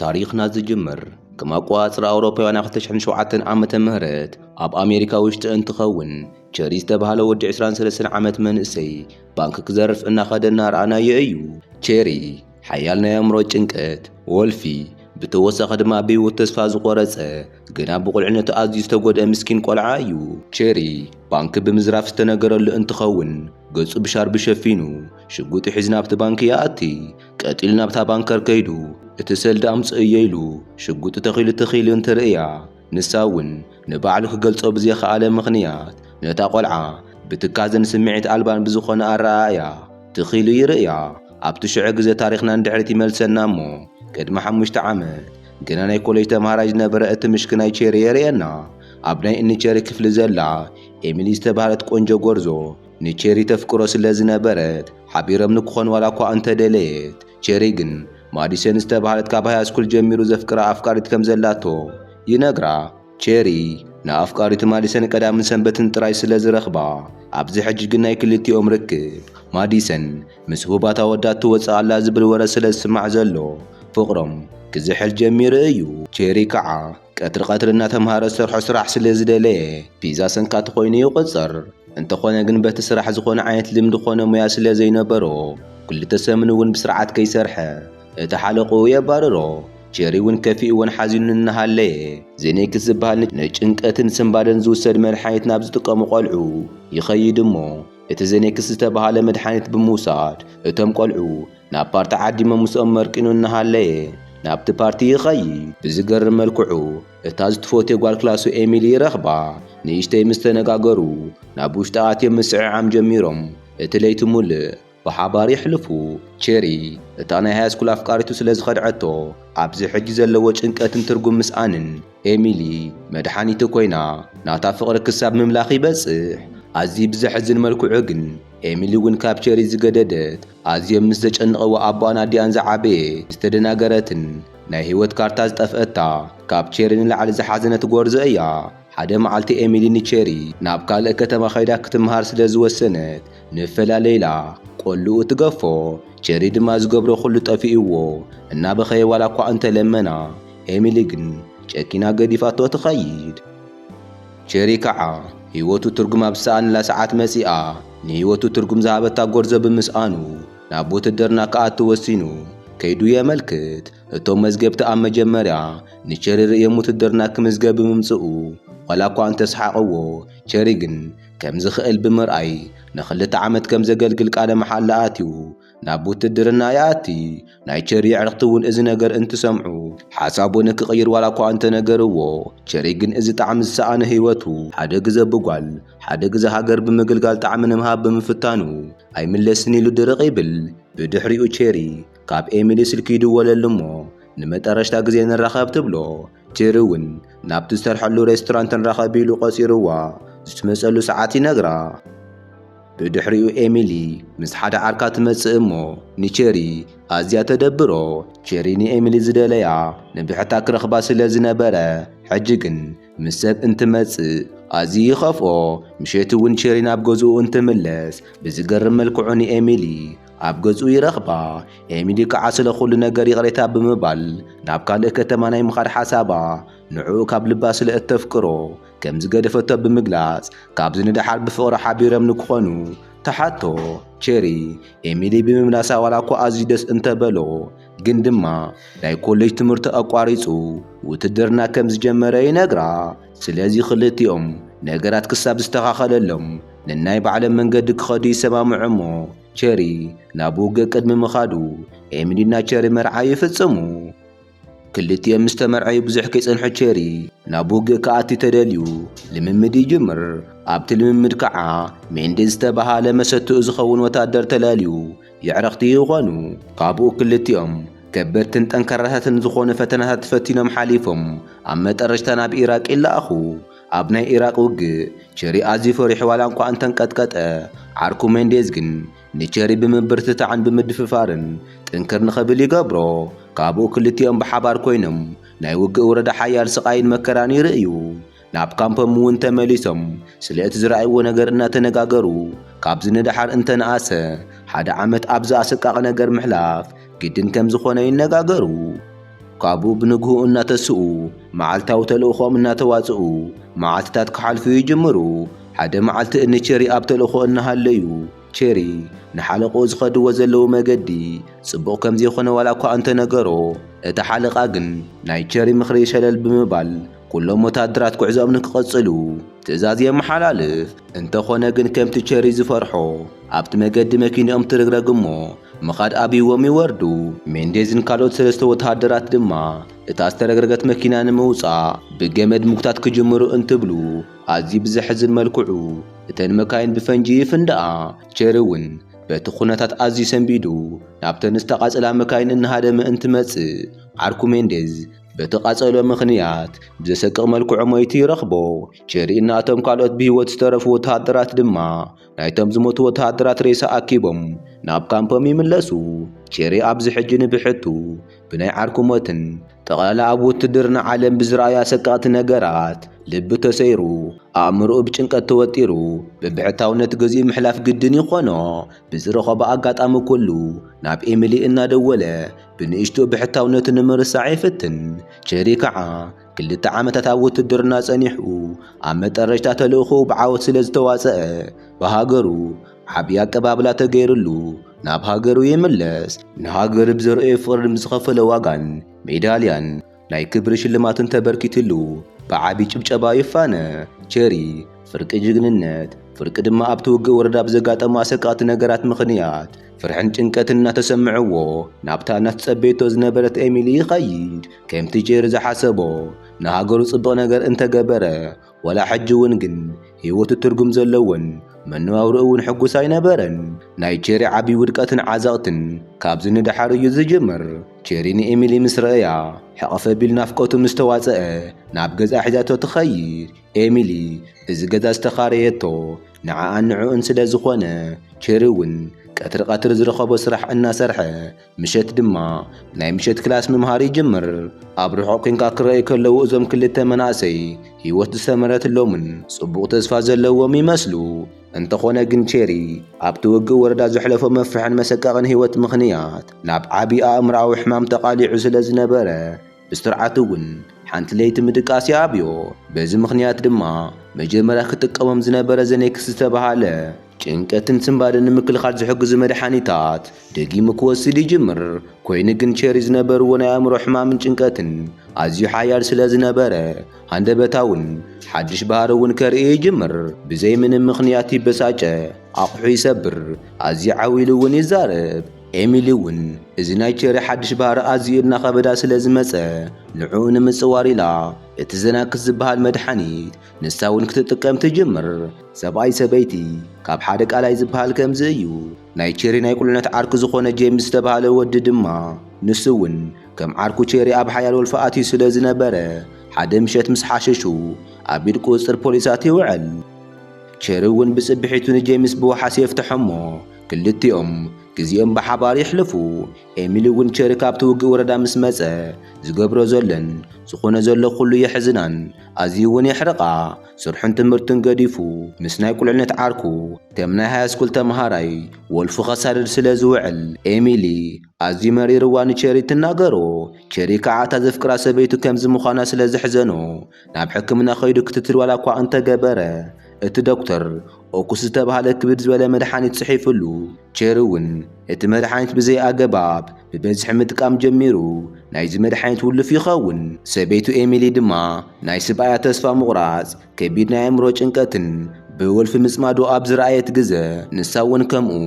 ታሪኽና ዝጅምር ከም ኣቆጻጽራ ኣውሮፓውያን 2007 ዓመተ ምህረት ኣብ ኣሜሪካ ውሽጢ እንትኸውን ቸሪ ዝተባህለ ወዲ 23 ዓመት መንእሰይ ባንክ ክዘርፍ እናኸደ እናረኣናዮ እዩ። ቸሪ ሓያል ናይ ኣእምሮ ጭንቀት ወልፊ ብተወሳኺ ድማ ብህይወት ተስፋ ዝቆረጸ ግና ብቁልዕነቱ ኣዝዩ ዝተጎድአ ምስኪን ቆልዓ እዩ። ቸሪ ባንክ ብምዝራፍ ዝተነገረሉ እንትኸውን ገጹ ብሻርቢ ሸፊኑ ሽጉጡ ሒዙ ናብቲ ባንኪ ይኣቲ። ቀጢሉ ናብታ ባንከር ከይዱ እቲ ሰልዲ ኣምጽእ እየ ኢሉ ሽጉጡ ተኺሉ እንትርእያ ንሳ እውን ንባዕሉ ክገልጾ ብዘይከኣለ ምኽንያት ነታ ቆልዓ ብትካዘን ስምዒት ኣልባን ብዝኾነ ኣረኣእያ ተኺሉ ይርእያ። ኣብቲ ሽዑ ግዜ ታሪኽና እንድሕሪት ይመልሰና እሞ ቅድሚ 5 ዓመት ግና ናይ ኮሌጅ ተምሃራይ ዝነበረ እቲ ምሽኪ ናይ ቸሪ የርእየና። ኣብ ናይ እኒ ቸሪ ክፍሊ ዘላ ኤሚሊ ዝተባህለት ቆንጆ ጎርዞ ንቸሪ ተፍቅሮ ስለ ዝነበረት ሓቢሮም ንክኾኑ ዋላ እኳ እንተደለየት ቸሪ ግን ማዲሰን ዝተባህለት ካብ ሃይስኩል ጀሚሩ ዘፍቅራ ኣፍቃሪት ከም ዘላቶ ይነግራ። ቸሪ ንኣፍቃሪቱ ማዲሰን ቀዳምን ሰንበትን ጥራይ ስለ ዝረኽባ ኣብዚ ሕጂ ግን ናይ ክልቲኦም ርክብ ማዲሰን ምስ ሁባታ ወዳት ትወፅእ ኣላ ዝብል ወረ ስለ ዝስማዕ ዘሎ ፍቕሮም ክዝሕል ጀሚሩ እዩ። ቸሪ ከዓ ቀትሪ እናተምሃረ ዝሰርሖ ስራሕ ስለ ዝደለየ ፒዛ ሰንካቲ ኮይኑ ይቁፀር። እንተኾነ ግን በቲ ስራሕ ዝኾነ ዓይነት ልምዲ ኮነ ሞያ ስለ ዘይነበሮ ክልተ ሰሙን እውን ብስርዓት ከይሰርሐ እቲ ሓለቑ የባርሮ። ቸሪ እውን ከፊኡን ሓዚኑን እናሃለየ ዜኔክስ ዝበሃል ንጭንቀትን ስምባደን ዝውሰድ መድሓኒት ናብ ዝጥቀሙ ቆልዑ ይኸይድ እሞ እቲ ዜኔክስ ዝተባህለ መድሓኒት ብምውሳድ እቶም ቆልዑ ናብ ፓርቲ ዓዲሞም ምስኦም መርቂኑ እናሃለየ ናብቲ ፓርቲ ይኸይድ። ብዝገርም መልክዑ እታ ዝትፈትዮ ጓል ክላሱ ኤሚሊ ይረኽባ። ንእሽተይ ምስ ተነጋገሩ ናብ ውሽጢ ኣትዮም ምስዕዓም ጀሚሮም እቲ ለይቲ ሙሉእ ብሓባር ይሕልፉ። ቸሪ እታ ናይ ሃይስኩል ኣፍቃሪቱ ስለ ዝኸድዐቶ ኣብዚ ሕጂ ዘለዎ ጭንቀትን ትርጉም ምስኣንን ኤሚሊ መድሓኒቱ ኮይና ናታ ፍቕሪ ክሳብ ምምላኽ ይበጽሕ። ኣዝዩ ብዘሕዝን መልክዑ ግን ኤሚሊ እውን ካብ ቸሪ ዝገደደት ኣዝዮም ምስ ዘጨንቐዋ ኣባን ኣዲያን ዝዓበየት ዝተደናገረትን ናይ ህይወት ካርታ ዝጠፍአታ ካብ ቸሪ ንላዕሊ ዝሓዘነት ጎርዞ እያ። ሓደ መዓልቲ ኤሚሊ ንቸሪ ናብ ካልእ ከተማ ኸይዳ ክትምሃር ስለ ዝወሰነት ንፈላለይላ ቆልኡ ትገፎ። ቸሪ ድማ ዝገብሮ ኩሉ ጠፊእዎ እናበኸየ ዋላ እኳ እንተለመና ኤሚሊ ግን ጨኪና ገዲፋቶ ትኸይድ። ቸሪ ከዓ ህይወቱ ትርጉም ኣብ ዝሰኣንላ ሰዓት መጺኣ ንህይወቱ ትርጉም ዝሃበታ ጎርዞ ብምስኣኑ ናብ ውትድርና ከኣቱ ወሲኑ ከይዱ የመልክት። እቶም መዝገብቲ ኣብ መጀመርያ ንቸሪ ርእዮም ውትድርና ክምዝገብ ብምምጽኡ ዋላ እኳ እንተሰሓቕዎ ቸሪ ግን ከም ዝኽእል ብምርኣይ ን2 ዓመት ከም ዘገልግል ቃለ መሓላ ኣትዩ ናብ ውትድርና ይኣቲ። ናይ ቸሪ ኣዕርኽቲ እውን እዚ ነገር እንትሰምዑ ሓሳቡ ንክቕይር ዋላ እኳ እንተነገርዎ ቸሪ ግን እዚ ጣዕሚ ዝሰኣነ ህይወቱ ሓደ ግዜ ብጓል ሓደ ግዜ ሃገር ብምግልጋል ጣዕሚ ንምሃብ ብምፍታኑ ኣይምለስን ኢሉ ድርቕ ይብል። ብድሕሪኡ ቸሪ ካብ ኤሚሊ ስልኪ ይድወለሉ እሞ ንመጨረሻ ግዜ ንራኸብ ትብሎ። ቸሪ እውን ናብቲ ዝሰርሐሉ ሬስቶራንት ንራኸብ ኢሉ ቆፂርዋ ዝትመፀሉ ሰዓት ይነግራ። ብድሕሪኡ ኤሚሊ ምስ ሓደ ዓርካ ትመጽእ እሞ ንቸሪ ኣዝያ ተደብሮ። ቸሪ ንኤሚሊ ዝደለያ ንብሕታ ክረኽባ ስለ ዝነበረ ሕጂ ግን ምስ ሰብ እንትመጽእ ኣዝዩ ይኸፍኦ። ምሸቱ እውን ቸሪ ናብ ገዝኡ እንትምለስ ብዝገርም መልክዑ ንኤሚሊ ኣብ ገዝኡ ይረኽባ። ኤሚሊ ከዓ ስለ ኩሉ ነገር ይቕሬታ ብምባል ናብ ካልእ ከተማ ናይ ምኻድ ሓሳባ ንዕኡ ካብ ልባ ስለ እተፍቅሮ ከም ዝገደፈቶ ብምግላጽ ካብዚ ንድሓር ብፍቕሪ ሓቢሮም ንክኾኑ ተሓቶ። ቸሪ ኤሚሊ ብምምላሳ ዋላ እኳ ኣዝዩ ደስ እንተበሎ ግን ድማ ናይ ኮሌጅ ትምህርቲ ኣቋሪጹ ውትድርና ከም ዝጀመረ ይነግራ። ስለዚ ክልቲኦም ነገራት ክሳብ ዝተኻኸለሎም ንናይ ባዕሎም መንገዲ ክኸዱ ይሰማምዑ እሞ ቸሪ ናብ ውግእ ቅድሚ ምኻዱ ኤሚሊና ቸሪ መርዓ ይፍጽሙ። ክልቲኦም ምስ ተመርዐዩ ብዙሕ ከይጸንሑ ቸሪ ናብ ውግእ ከኣቲ ተደልዩ ልምምድ ይጅምር። ኣብቲ ልምምድ ከዓ ሜንዴዝ ዝተባህለ መሰትኡ ዝኸውን ወታደር ተላልዩ የዕረኽቲ ይኾኑ። ካብኡ ክልቲኦም ከበድትን ጠንካራታትን ዝኾኑ ፈተናታት ተፈቲኖም ሓሊፎም ኣብ መጨረሻ ናብ ኢራቅ ይለኣኹ። ኣብ ናይ ኢራቅ ውግእ ቸሪ ኣዝዩ ፈሪሑ ዋላ እኳ እንተንቀጥቀጠ ዓርኩ ሜንዴዝ ግን ንቸሪ ብምብርትታዕን ብምድፍፋርን ጥንክር ንኽብል ይገብሮ። ካብኡ ክልቲኦም ብሓባር ኮይኖም ናይ ውግእ ወረዳ ሓያል ስቓይን መከራን ይርእዩ። ናብ ካምፖም እውን ተመሊሶም ስለ እቲ ዝረኣይዎ ነገር እናተነጋገሩ ካብዚ ንድሓር እንተነኣሰ ሓደ ዓመት ኣብዛ ኣሰቃቂ ነገር ምሕላፍ ግድን ከም ዝኾነ ይነጋገሩ። ካብኡ ብንግሁ እናተስኡ መዓልታዊ ተልእኾም እናተዋጽኡ መዓልትታት ክሓልፉ ይጅምሩ። ሓደ መዓልቲ ቸሪ ኣብ ተልእኾ እናሃለዩ ቸሪ ንሓለቆ ዝኸድዎ ዘለዉ መገዲ ጽቡቕ ከም ዘይኾነ ዋላ እኳ እንተነገሮ እቲ ሓለቓ ግን ናይ ቸሪ ምኽሪ ሸለል ብምባል ኩሎም ወታደራት ጉዕዞኦም ንክቐጽሉ ትእዛዝ የመሓላልፍ። እንተኾነ ግን ከምቲ ቸሪ ዝፈርሖ ኣብቲ መገዲ መኪንኦም ትርግረግ እሞ ምኻድ ኣብይዎም ይወርዱ። ሜንዴዝን ካልኦት 3 ወታደራት ድማ እታ ዝተረግረገት መኪና ንምውጻእ ብገመድ ምጉታት ክጅምሩ እንትብሉ ኣዝዩ ብዘሕዝን መልክዑ እተን መካይን ብፈንጂ ይፍንድኣ። ቸሪ እውን በቲ ኩነታት ኣዝዩ ሰንቢዱ ናብተን ዝተቓጸላ መካይን እናሃደመ እንትመጽእ ዓርኩ ሜንዴዝ በቲ ቃጸሎ ምኽንያት ብዘሰቅቕ መልክዑ ሞይቱ ይረኽቦ። ቸሪ እና እቶም ካልኦት ብህይወት ዝተረፉ ወታደራት ድማ ናይቶም ዝሞቱ ወታደራት ሬሳ ኣኪቦም ናብ ካምፖም ይምለሱ። ቸሪ ኣብዚ ሕጂ ንብሕቱ ብናይ ዓርኩ ሞትን ጠቕላላ ኣብ ውትድርና ዓለም ብዝረኣያ ሰቀቕቲ ነገራት ልቢ ተሰይሩ ኣእምሮኡ ብጭንቀት ተወጢሩ ብብሕታውነት ገዚኡ ምሕላፍ ግድን ይኾኖ። ብዝረኸቦ ኣጋጣሚ ኩሉ ናብ ኤሚሊ እናደወለ ብንእሽቶ ብሕታውነቱ ንምርሳዕ ይፍትን። ቸሪ ከዓ 2 ዓመታት ኣብ ውትድርና ጸኒሑ ኣብ መጠረሽታ ተልእኾኡ ብዓወት ስለ ዝተዋጽአ ብሃገሩ ዓብዪ ኣቀባብላ ተገይሩሉ ናብ ሃገሩ ይምለስ። ንሃገሩ ብዘርእዮ ፍቕሪ ብዝኸፈለ ዋጋን ሜዳልያን ናይ ክብሪ ሽልማትን ተበርኪትሉ ብዓብዪ ጭብጨባ ይፋነ። ቸሪ ፍርቂ ጅግንነት ፍርቂ ድማ ኣብቲ ውግእ ወረዳ ብዘጋጠሙ ኣሰቃቕቲ ነገራት ምኽንያት ፍርሕን ጭንቀትን እናተሰምዕዎ ናብታ እናተጸበየቶ ዝነበረት ኤሚሊ ይኸይድ። ከምቲ ቸሪ ዝሓሰቦ ንሃገሩ ጽቡቕ ነገር እንተገበረ ወላ ሕጂ እውን ግን ህይወቱ ትርጉም ዘለዎን መነባብሮኡ እውን ሕጉስ ኣይነበረን። ናይ ቸሪ ዓብዪ ውድቀትን ዓዘቕትን ካብዚ ንድሓር እዩ ዝጅምር። ቸሪ ንኤሚሊ ምስ ረአያ ሕቐፈ ቢል ናፍቆቱ ምስ ተዋጽአ ናብ ገዛ ሒዛቶ ትኸይድ። ኤሚሊ እዚ ገዛ ዝተኻረየቶ ንዓኣን ንዕኡን ስለ ዝኾነ ቸሪ እውን ቀትሪ ቀትሪ ዝረኸቦ ስራሕ እናሰርሐ ምሸት ድማ ናይ ምሸት ክላስ ምምሃር ይጅምር። ኣብ ርሑቕ ኮንካ ክረአዩ ከለዉ እዞም 2 መናእሰይ ህይወት ዝሰመረትሎምን ጽቡቕ ተስፋ ዘለዎም ይመስሉ። እንተኾነ ግን ቸሪ ኣብቲ ውግእ ወረዳ ዘሕለፎ መፍርሕን መሰቀቕን ህይወት ምኽንያት ናብ ዓብዪ ኣእምራዊ ሕማም ተቓሊዑ ስለ ዝነበረ ብስርዓት እውን ሓንቲ ለይቲ ምድቃስ ይኣብዮ። በዚ ምኽንያት ድማ መጀመርያ ክጥቀሞም ዝነበረ ዘኔክስ ዝተባሃለ ጭንቀትን ስምባድን ንምክልኻል ዝሕግዙ መድሓኒታት ደጊሙ ክወስድ ይጅምር። ኮይኑ ግን ቸሪ ዝነበርዎ ናይ ኣእምሮ ሕማምን ጭንቀትን ኣዝዩ ሓያል ስለ ዝነበረ ሃንደበታውን ሓድሽ ባህሪ እውን ከርኢ ይጅምር። ብዘይ ምንም ምኽንያት ይበሳጨ፣ ኣቑሑ ይሰብር፣ ኣዝዩ ዓዊሉ እውን ይዛረብ። ኤሚሊ እውን እዚ ናይ ቸሪ ሓድሽ ባህሪ ኣዝዩ እናኸበዳ ስለ ዝመጸ ንዕኡ ንምጽዋር ኢላ እቲ ዘናክስ ዝበሃል መድሓኒት ንሳ እውን ክትጥቀም ትጅምር። ሰብኣይ ሰበይቲ ካብ ሓደ ቃላይ ዝበሃል ከምዚ እዩ። ናይ ቸሪ ናይ ቁልዕነት ዓርኩ ዝኾነ ጄምስ ዝተባሃለ ወዲ ድማ ንሱ እውን ከም ዓርኩ ቸሪ ኣብ ሓያል ወልፊ ኣትዩ ስለ ዝነበረ ሓደ ምሸት ምስ ሓሸሹ ኣብ ኢድ ቁፅጥር ፖሊሳት ይውዕል። ቸሪ እውን ብጽብሒቱ ንጄምስ ብወሓሲ የፍትሖሞ ክልቲኦም ግዚኦም ብሓባር ይሕልፉ። ኤሚሊ እውን ቸሪ ካብቲ ውግእ ወረዳ ምስ መጸ ዝገብሮ ዘሎን ዝኾነ ዘሎ ኩሉ የሕዝናን ኣዝዩ እውን የሕርቓ። ስርሑን ትምህርቱን ገዲፉ ምስ ናይ ቁልዕነት ዓርኩ ከም ናይ ሃይስኩል ተምሃራይ ወልፉ ኸሳድድ ስለ ዝውዕል ኤሚሊ ኣዝዩ መሪርዋ ንቸሪ ትናገሮ። ቸሪ ከዓ እታ ዘፍቅራ ሰበይቱ ከምዚ ምዃና ስለ ዝሕዘኖ ናብ ሕክምና ኸይዱ ክትትል ዋላ እኳ እንተገበረ እቲ ዶክተር ኦኩስ ዝተባሃለ ክብድ ዝበለ መድሓኒት ጽሒፉሉ ቸሪ እውን እቲ መድሓኒት ብዘይ ኣገባብ ብበዝሒ ምጥቃም ጀሚሩ ናይዚ መድሓኒት ውልፍ ይኸውን። ሰበይቱ ኤሚሊ ድማ ናይ ስብኣያ ተስፋ ምቑራጽ ከቢድ ናይ ኣእምሮ ጭንቀትን ብወልፊ ምጽማዱ ኣብ ዝረኣየት ግዜ ንሳ እውን ከምኡ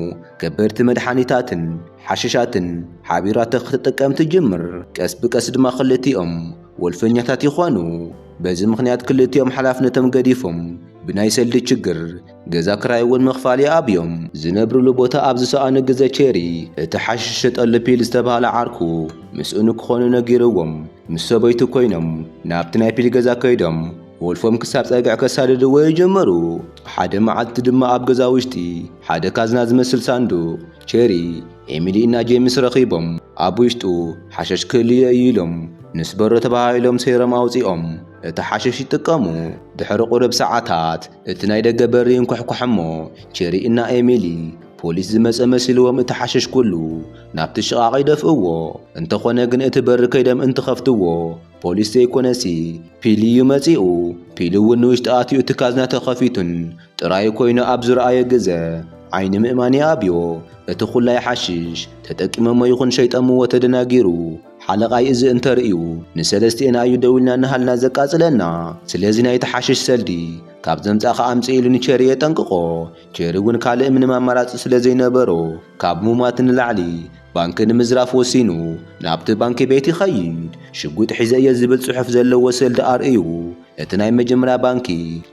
ከበድቲ መድሓኒታትን ሓሸሻትን ሓቢራቶ ክትጥቀም ትጅምር። ቀስ ብቀስ ድማ ክልቲኦም ወልፈኛታት ይኾኑ። በዚ ምኽንያት ክልቲኦም ሓላፍነቶም ገዲፎም ብናይ ሰልዲ ችግር ገዛ ክራይ እውን ምኽፋል ይኣብዮም። ዝነብሩሉ ቦታ ኣብ ዝሰኣኑ ግዜ ቸሪ እቲ ሓሽሽ ሸጠሉ ፒል ዝተባሃለ ዓርኩ ምስኡ ንክኾኑ ነጊርዎም ምስ ሰበይቱ ኮይኖም ናብቲ ናይ ፒል ገዛ ከይዶም ወልፎም ክሳብ ፀግዕ ከሳድድዎ ይጀመሩ። ሓደ መዓልቲ ድማ ኣብ ገዛ ውሽጢ ሓደ ካዝና ዝመስል ሳንዱቕ ቸሪ ኤሚሊ እና ጄምስ ረኺቦም ኣብ ውሽጡ ሓሸሽ ክህልዮ እዩ ኢሎም ንስ በሮ ተባሂሎም ሰይሮም ኣውፂኦም እቲ ሓሸሽ ይጥቀሙ። ድሕሪ ቁርብ ሰዓታት እቲ ናይ ደገ በሪ እንኳሕኳሕ እሞ ቸሪ እና ኤሚሊ ፖሊስ ዝመፀ መሲልዎም እቲ ሓሸሽ ኩሉ ናብቲ ሽቓቕ ይደፍእዎ እንተኾነ ግን እቲ በሪ ከይዶም እንትኸፍትዎ ፖሊስ ዘይኮነሲ ፒል እዩ መጺኡ ፒል እውን ንውሽጢ ኣትዩ እቲ ካዝና ተኸፊቱን ጥራይ ኮይኑ ኣብ ዝረኣየ ግዜ ዓይኒ ምእማን ይኣብዮ እቲ ኹላይ ሓሽሽ ተጠቂመሞ ይኹን ሸይጠምዎ ተደናጊሩ ሓለቓይ እዚ እንተርእዩ ንሰለስቲአና እዩ ደው ኢልና ንሃልና ዘቃጽለና ስለዚ ናይቲ ሓሽሽ ሰልዲ ካብ ዘምጻእኻ ኣምጽእ ኢሉ ንቸሪ የጠንቅቖ ቸሪ እውን ካልእ ምንም ኣማራጺ ስለ ዘይነበሮ ካብ ሙማት ንላዕሊ ባንኪ ንምዝራፍ ወሲኑ ናብቲ ባንኪ ቤት ይኸይድ ሽጉጥ ሒዘ እየ ዝብል ጽሑፍ ዘለዎ ሰልዲ ኣርእዩ እቲ ናይ መጀመርያ ባንኪ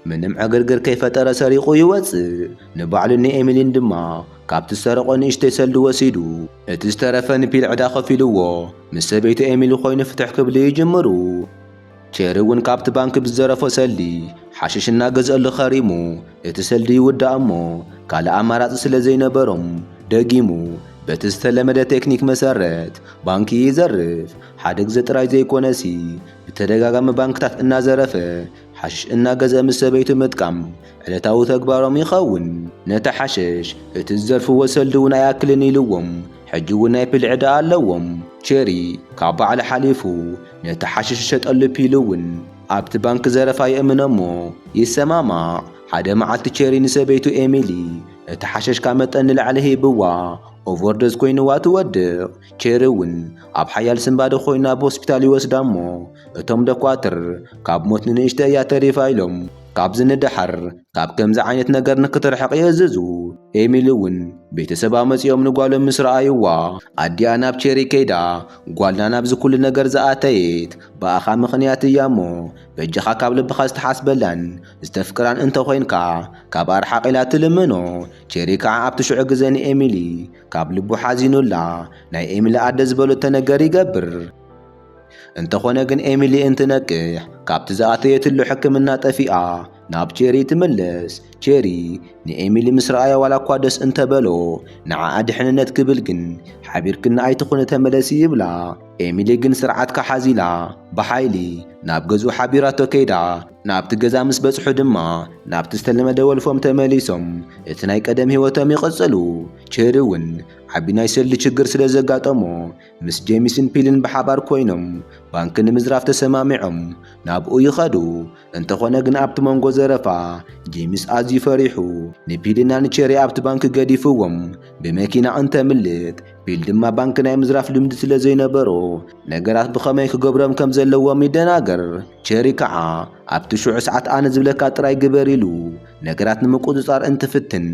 ምንም ዕግርግር ከይፈጠረ ሰሪቑ ይወፅእ ንባዕሉ ንኤሚሊን ድማ ካብቲ ዝሰረቆ ንእሽተይ ሰልዲ ወሲዱ እቲ ዝተረፈ ንፒል ዕዳ ከፊልዎ ምስ ሰበይቲ ኤሚሊ ኮይኑ ፍትሕ ክብል ይጅምሩ ቸሪ እውን ካብቲ ባንኪ ብዝዘረፎ ሰልዲ ሓሽሽ እናገዝአሉ ኸሪሙ እቲ ሰልዲ ይውዳእ እሞ ካልእ ኣማራፂ ስለ ዘይነበሮም ደጊሙ በቲ ዝተለመደ ቴክኒክ መሰረት ባንኪ ይዘርፍ ሓደ ግዜ ጥራይ ዘይኮነሲ ብተደጋጋሚ ባንክታት እናዘረፈ ሓሽሽ እናገዝአ ምስ ሰበይቱ ምጥቃም ዕለታዊ ተግባሮም ይኸውን ነቲ ሓሽሽ እቲ ዝዘርፍዎ ሰልዲ እውን ኣያክልን ኢልዎም ሕጂ እውን ናይ ፒል ዕዳ ኣለዎም ቸሪ ካብ በዓል ሓሊፉ ነቲ ሓሽሽ ሸጠሉ ፒል እውን ኣብቲ ባንኪ ዘረፋ ይእምኖ እሞ ይሰማማዕ ሓደ መዓልቲ ቸሪ ንሰበይቱ ኤሚሊ እቲ ሓሽሽ ካብ መጠን ንላዕሊ ሂብዋ ኦቨርዶዝ ኮይኑዋ ትወድቕ ቸሪ እውን ኣብ ሓያል ስምባደ ኮይና ብሆስፒታል ይወስዳ እሞ እቶም ደኳትር ካብ ሞት ንንእሽተ እያ ተሪፋ ኢሎም ካብዚ ንድሓር ካብ ከምዚ ዓይነት ነገር ንክትርሕቕ የእዝዙ ኤሚሊ እውን ቤተሰባ መጺኦም ንጓሎም ምስ ረኣይዋ ኣዲኣ ናብ ቸሪ ከይዳ ጓልና ናብዚ ኩሉ ነገር ዝኣተየት ብኣኻ ምኽንያት እያ እሞ በጅኻ ካብ ልብኻ ዝተሓስበላን ዝተፍቅራን እንተኾይንካ ካብ ኣርሓቕ ኢላ ትልምኖ ቸሪ ከዓ ኣብቲ ሽዑ ግዜ ንኤሚሊ ካብ ልቡ ሓዚኑላ ናይ ኤሚሊ ኣደ ዝበሎ ነገር ይገብር እንተኾነ ግን ኤሚሊ እንትነቅሕ ካብቲ ዝኣተየትሉ ሕክምና ጠፊኣ ናብ ቸሪ ትምለስ ቸሪ ንኤሚሊ ምስ ረኣያ ዋላ እኳ ደስ እንተበሎ ንዓኣ ድሕንነት ክብል ግን ሓቢርክና ኣይትኹን ተመለሲ ይብላ ኤሚሊ ግን ስርዓትካ ሓዚላ ብሓይሊ ናብ ገዝኡ ሓቢራቶ ከይዳ ናብቲ ገዛ ምስ በጽሑ ድማ ናብቲ ዝተለመደ ወልፎም ተመሊሶም እቲ ናይ ቀደም ህይወቶም ይቕጽሉ ቸሪ እውን ዓቢ ናይ ሰልዲ ችግር ስለ ዘጋጠሞ ምስ ጄሚስን ፒልን ብሓባር ኮይኖም ባንኪ ንምዝራፍ ተሰማሚዖም ናብኡ ይኸዱ እንተኾነ ግን ኣብቲ መንጎ ዘረፋ ጄሚስ ኣዝዩ ፈሪሑ ንፒልና ንቸሪ ኣብቲ ባንኪ ገዲፍዎም ብመኪና እንተምልጥ ፒል ድማ ባንኪ ናይ ምዝራፍ ልምዲ ስለ ዘይነበሮ ነገራት ብኸመይ ክገብሮም ከም ዘለዎም ይደናገር ቸሪ ከዓ ኣብቲ ሽዑ ሰዓት ኣነ ዝብለካ ጥራይ ግበር ኢሉ ነገራት ንምቁፅጻር እንትፍትን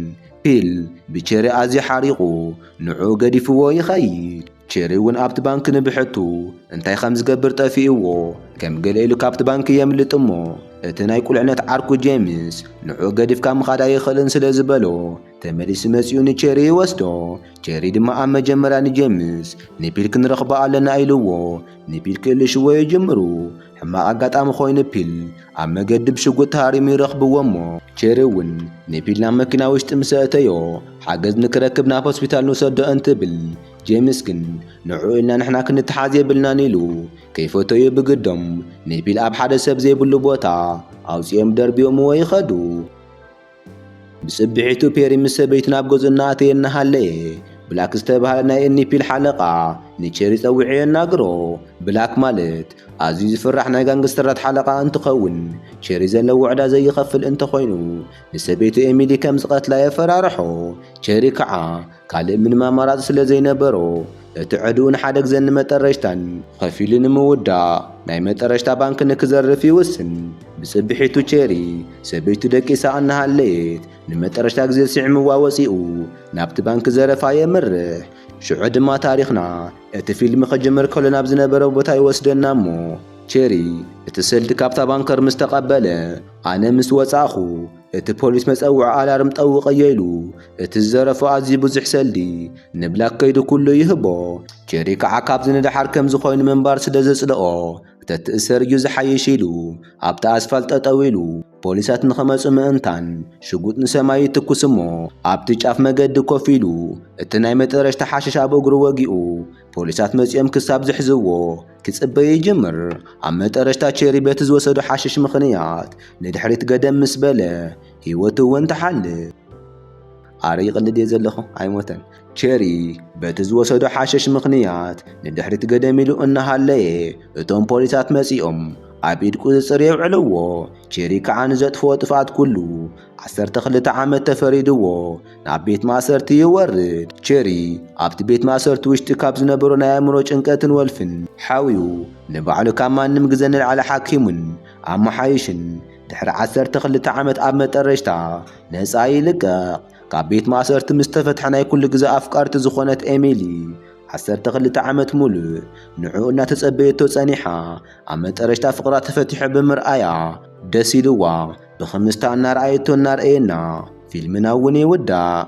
ፒል ብቸሪ ኣዝዩ ሓሪቑ ንዑ ገዲፍዎ ይኸይድ ቸሪ እውን ኣብቲ ባንኪ ንብሕቱ እንታይ ከም ዝገብር ጠፊእዎ ከም ገለ ኢሉ ካብቲ ባንኪ የምልጥ እሞ እቲ ናይ ቁልዕነት ዓርኩ ጄሚስ ንዑ ገዲፍካ ምኻድ ኣይኽእልን ስለ ዝበሎ ተመሊሱ መጺኡ ንቸሪ ይወስዶ ቸሪ ድማ ኣብ መጀመርያ ንጄሚስ ንፒል ክንረኽቦ ኣለና ኢልዎ ንፒል ክእልሽዎ ይጅምሩ ሕማቕ ኣጋጣሚ ኮይኑ ፒል ኣብ መገዲ ብሽጉጥ ተሃሪሙ ይረኽብዎ እሞ ቸሪ እውን ንፒል ናብ መኪና ውሽጢ ምስ ኣተዮ ሓገዝ ንክረክብ ናብ ሆስፒታል ንውሰዶ እንትብል ጄሚስ ግን ንዑ ኢልና ንሕና ክንተሓዝ የብልናን ኢሉ ከይፈተዩ ብግዶም ንፒል ኣብ ሓደ ሰብ ዘይብሉ ቦታ ኣውፂኦም ደርቢኦምዎ ይኸዱ ብጽቢሒቱ ፔሪ ምስ ሰበይቱ ናብ ገዝኡ እናኣተየ እናሃለየ ብላክ ዝተባህለ ናይ ፒል ሓለቓ ንቸሪ ፀዊዑ የናግሮ ብላክ ማለት ኣዝዩ ዝፍራሕ ናይ ጋንግስተራት ሓለቓ እንትኸውን ቸሪ ዘለዎ ዕዳ ዘይኸፍል እንተኾይኑ ንሰበይቱ ኤሚሊ ከም ዝቐትላ የፈራርሖ ቸሪ ከዓ ካልእ ምንም ኣማራፂ ስለ ዘይነበሮ እቲ ዕድኡ ንሓደ ግዜ ንመጠረሽታን ከፊሉ ንምውዳእ ናይ መጠረሽታ ባንኪ ንክዘርፍ ይውስን ብጽቢሒቱ ቸሪ ሰበይቱ ደቂሳ እናሃለየት ንመጠረሽታ ግዜ ስዕምዋ ወፂኡ ናብቲ ባንኪ ዘረፋ የምርሕ ሽዑ ድማ ታሪኽና እቲ ፊልም ክጅምር ከሎ ናብ ዝነበረ ቦታ ይወስደና እሞ ቸሪ እቲ ሰልዲ ካብታ ባንከር ምስ ተቐበለ ኣነ ምስ ወጻእኹ እቲ ፖሊስ መፀውዒ ኣላርም ጠውቀየ ኢሉ እቲ ዝዘረፎ ኣዝዩ ብዙሕ ሰልዲ ንብላክ ከይዱ ኩሉ ይህቦ ቸሪ ከዓ ካብዚ ንድሓር ከም ዝኾይኑ ምንባር ስለ ዘጽልኦ ተትእሰር እዩ ዝሓይሽ ኢሉ ኣብቲ ኣስፋልት ጠጠው ኢሉ ፖሊሳት ንኸመፁ ምእንታን ሽጉጥ ንሰማይ ይትኩስ እሞ ኣብቲ ጫፍ መገዲ ኮፍ ኢሉ እቲ ናይ መጠረሽታ ሓሸሽ ኣብ እግሩ ወጊኡ ፖሊሳት መፂኦም ክሳብ ዝሕዝዎ ክጽበይ ይጅምር ኣብ መጠረሽታ ቸሪ በቲ ዝወሰዱ ሓሸሽ ምኽንያት ንድሕሪት ገደም ምስ በለ ህይወቱ እውን ተሓልፍ ኣረ ይቕልድ እየ ዘለኹ ኣይሞተን። ቸሪ በቲ ዝወሰዶ ሓሸሽ ምኽንያት ንድሕሪት ገደም ኢሉ እናሃለየ እቶም ፖሊሳት መጺኦም ኣብ ኢድ ቁፅጽር የውዕልዎ። ቸሪ ከዓ ንዘጥፍዎ ጥፍኣት ኩሉ 12 ዓመት ተፈሪድዎ ናብ ቤት ማእሰርቲ ይወርድ። ቸሪ ኣብቲ ቤት ማእሰርቲ ውሽጢ ካብ ዝነበሮ ናይ ኣእምሮ ጭንቀትን ወልፍን ሓዊኡ ንባዕሉ ካብ ማንም ግዜ ንላዕሊ ሓኪሙን ኣመሓይሽን ድሕሪ 12 ዓመት ኣብ መጠረሽታ ነፃ ይልቀቕ። ካብ ቤት ማእሰርቲ ምስ ተፈትሐ ናይ ኩሉ ግዜ ኣፍቃርቲ ዝኾነት ኤሚሊ 12 ዓመት ሙሉእ ንዕኡ እናተጸበየቶ ጸኒሓ ኣብ መጠረሽታ ፍቕራ ተፈቲሑ ብምርኣያ ደስ ኢልዋ ብኽምስታ እናርኣየቶ እናርአየና ፊልምና እውን ይውዳእ።